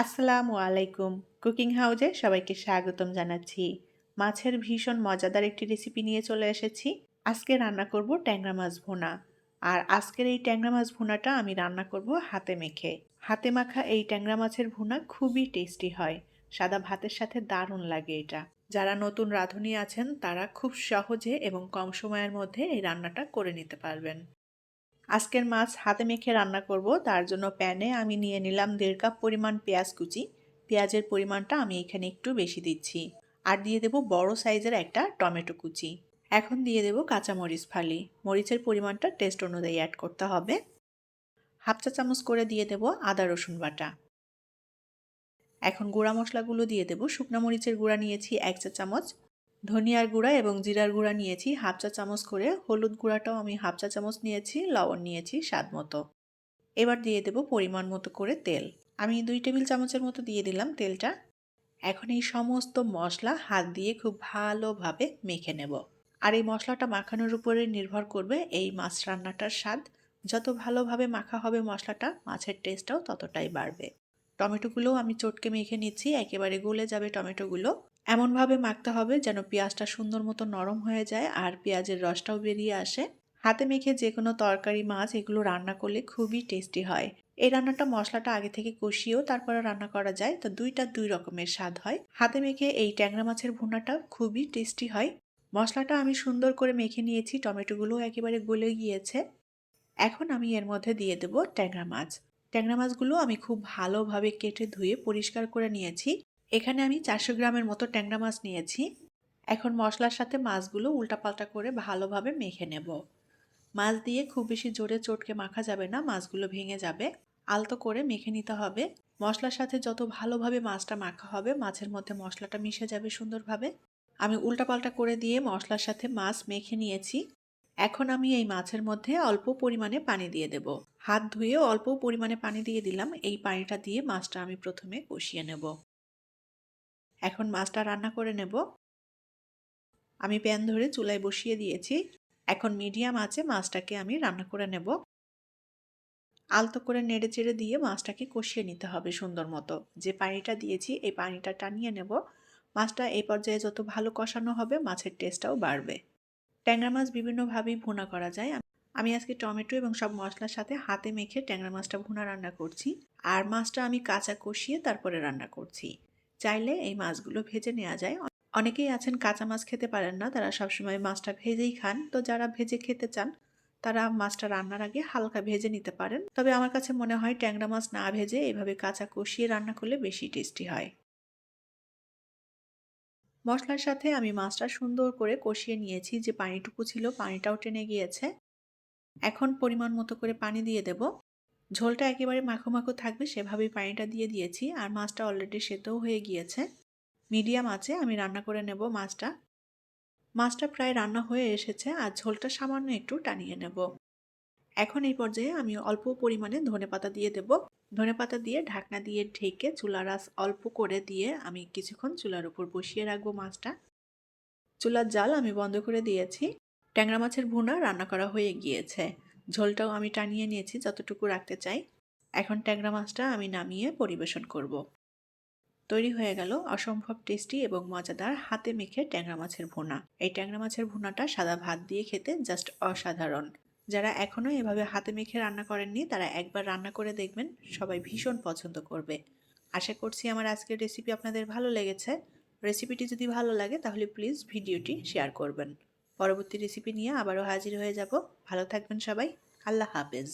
আসসালামু আলাইকুম। কুকিং হাউজে সবাইকে স্বাগতম জানাচ্ছি। মাছের ভীষণ মজাদার একটি রেসিপি নিয়ে চলে এসেছি। আজকে রান্না করব ট্যাংরা মাছ ভুনা। আর আজকের এই ট্যাংরা মাছ ভুনাটা আমি রান্না করব হাতে মেখে। হাতে মাখা এই ট্যাংরা মাছের ভুনা খুবই টেস্টি হয়। সাদা ভাতের সাথে দারুণ লাগে এটা। যারা নতুন রাঁধুনি আছেন তারা খুব সহজে এবং কম সময়ের মধ্যে এই রান্নাটা করে নিতে পারবেন। আজকের মাছ হাতে মেখে রান্না করব, তার জন্য প্যানে আমি নিয়ে নিলাম 1.5 কাপ পরিমাণ পেঁয়াজ কুচি। পেঁয়াজের পরিমাণটা আমি এখানে একটু বেশি দিচ্ছি। আর দিয়ে দেব বড় সাইজের একটা টমেটো কুচি। এখন দিয়ে দেব কাঁচামরিচ ফালি। মরিচের পরিমাণটা টেস্ট অনুযায়ী অ্যাড করতে হবে। হাফ চা চামচ করে দিয়ে দেব আদা রসুন বাটা। এখন গুঁড়া মশলাগুলো দিয়ে দেব। শুকনো মরিচের গুঁড়া নিয়েছি 1 চা চামচ, ধনিয়ার গুঁড়া এবং জিরার গুঁড়া নিয়েছি হাফ চা চামচ করে, হলুদ গুঁড়াটাও আমি হাফ চা চামচ নিয়েছি, লবণ নিয়েছি স্বাদ মতো। এবার দিয়ে দেব পরিমাণ মতো করে তেল। আমি 2 টেবিল চামচের মতো দিয়ে দিলাম তেলটা। এখন এই সমস্ত মশলা হাত দিয়ে খুব ভালোভাবে মেখে নেব। আর এই মশলাটা মাখানোর উপরে নির্ভর করবে এই মাছ রান্নাটার স্বাদ। যত ভালোভাবে মাখা হবে মশলাটা, মাছের টেস্টটাও ততটাই বাড়বে। টমেটোগুলোও আমি চটকে মেখে নিচ্ছি, একেবারে গলে যাবে টমেটোগুলো। এমনভাবে মাখতে হবে যেন পেঁয়াজটা সুন্দর মতো নরম হয়ে যায় আর পেঁয়াজের রসটাও বেরিয়ে আসে। হাতে মেখে যে কোনো তরকারি, মাছ এগুলো রান্না করলে খুবই টেস্টি হয়। এই রান্নাটা মশলাটা আগে থেকে কষিয়েও তারপরে রান্না করা যায়, তো দুইটা দুই রকমের স্বাদ হয়। হাতে মেখে এই ট্যাংরা মাছের ভুনাটা খুবই টেস্টি হয়। মশলাটা আমি সুন্দর করে মেখে নিয়েছি, টমেটোগুলো একেবারে গলে গিয়েছে। এখন আমি এর মধ্যে দিয়ে দেব ট্যাংরা মাছ। ট্যাংরা মাছগুলো আমি খুব ভালোভাবে কেটে ধুয়ে পরিষ্কার করে নিয়েছি। এখানে আমি 400 গ্রামের মতো ট্যাংরা মাছ নিয়েছি। এখন মশলার সাথে মাছগুলো উল্টাপাল্টা করে ভালোভাবে মেখে নেব। মাছ দিয়ে খুব বেশি জোরে চটকে মাখা যাবে না, মাছগুলো ভেঙে যাবে। আলতো করে মেখে নিতে হবে। মশলার সাথে যত ভালোভাবে মাছটা মাখা হবে, মাছের মধ্যে মশলাটা মিশে যাবে সুন্দরভাবে। আমি উল্টাপাল্টা করে দিয়ে মশলার সাথে মাছ মেখে নিয়েছি। এখন আমি এই মাছের মধ্যে অল্প পরিমাণে পানি দিয়ে দেব। হাত ধুয়ে অল্প পরিমাণে পানি দিয়ে দিলাম। এই পানিটা দিয়ে মাছটা আমি প্রথমে কষিয়ে নেব। এখন মাছটা রান্না করে নেব। আমি প্যান ধরে চুলায় বসিয়ে দিয়েছি। এখন মিডিয়াম আঁচে মাছটাকে আমি রান্না করে নেব। আলতো করে নেড়ে চেড়ে দিয়ে মাছটাকে কষিয়ে নিতে হবে সুন্দর মতো। যে পানিটা দিয়েছি এই পানিটা টানিয়ে নেব। মাছটা এই পর্যায়ে যত ভালো কষানো হবে, মাছের টেস্টটাও বাড়বে। ট্যাংরা মাছ বিভিন্নভাবেই ভুনা করা যায়। আমি আজকে টমেটো এবং সব মশলার সাথে হাতে মেখে ট্যাংরা মাছটা ভুনা রান্না করছি। আর মাছটা আমি কাঁচা কষিয়ে তারপরে রান্না করছি। চাইলে এই মাছগুলো ভেজে নেওয়া যায়। অনেকেই আছেন কাঁচা মাছ খেতে পারেন না, তারা সবসময় মাছটা ভেজেই খান। তো যারা ভেজে খেতে চান তারা মাছটা রান্নার আগে হালকা ভেজে নিতে পারেন। তবে আমার কাছে মনে হয় ট্যাংরা মাছ না ভেজে এভাবে কাঁচা কষিয়ে রান্না করলে বেশি টেস্টি হয়। মশলার সাথে আমি মাছটা সুন্দর করে কষিয়ে নিয়েছি। যে পানিটুকু ছিল পানিটাও টেনে গিয়েছে। এখন পরিমাণ মতো করে পানি দিয়ে দেব। ঝোলটা একেবারে মাখো মাখো থাকবে সেভাবেই পানিটা দিয়ে দিয়েছি। আর মাছটা অলরেডি সেদ্ধও হয়ে গিয়েছে। মিডিয়াম আঁচে আমি রান্না করে নেব মাছটা। মাছটা প্রায় রান্না হয়ে এসেছে আর ঝোলটা সামান্য একটু টানিয়ে নেব। এখন এই পর্যায়ে আমি অল্প পরিমাণে ধনেপাতা দিয়ে দেব। ধনেপাতা দিয়ে ঢাকনা দিয়ে ঢেকে চুলার আঁচ অল্প করে দিয়ে আমি কিছুক্ষণ চুলার উপর বসিয়ে রাখবো মাছটা। চুলার জাল আমি বন্ধ করে দিয়েছি। ট্যাংরা মাছের ভুনা রান্না করা হয়ে গিয়েছে। ঝোলটাও আমি টানিয়ে নিয়েছি যতটুকু রাখতে চাই। এখন ট্যাংরা মাছটা আমি নামিয়ে পরিবেশন করব। তৈরি হয়ে গেল অসম্ভব টেস্টি এবং মজাদার হাতে মেখে ট্যাংরা মাছের ভুনা। এই ট্যাংরা মাছের ভুনাটা সাদা ভাত দিয়ে খেতে জাস্ট অসাধারণ। যারা এখনো এভাবে হাতে মেখে রান্না করেননি তারা একবার রান্না করে দেখবেন, সবাই ভীষণ পছন্দ করবে। আশা করছি আমার আজকের রেসিপি আপনাদের ভালো লেগেছে। রেসিপিটি যদি ভালো লাগে তাহলে প্লিজ ভিডিওটি শেয়ার করবেন। পরবর্তী রেসিপি নিয়ে আবারও হাজির হয়ে যাব। ভালো থাকবেন সবাই। আল্লাহ হাফেজ।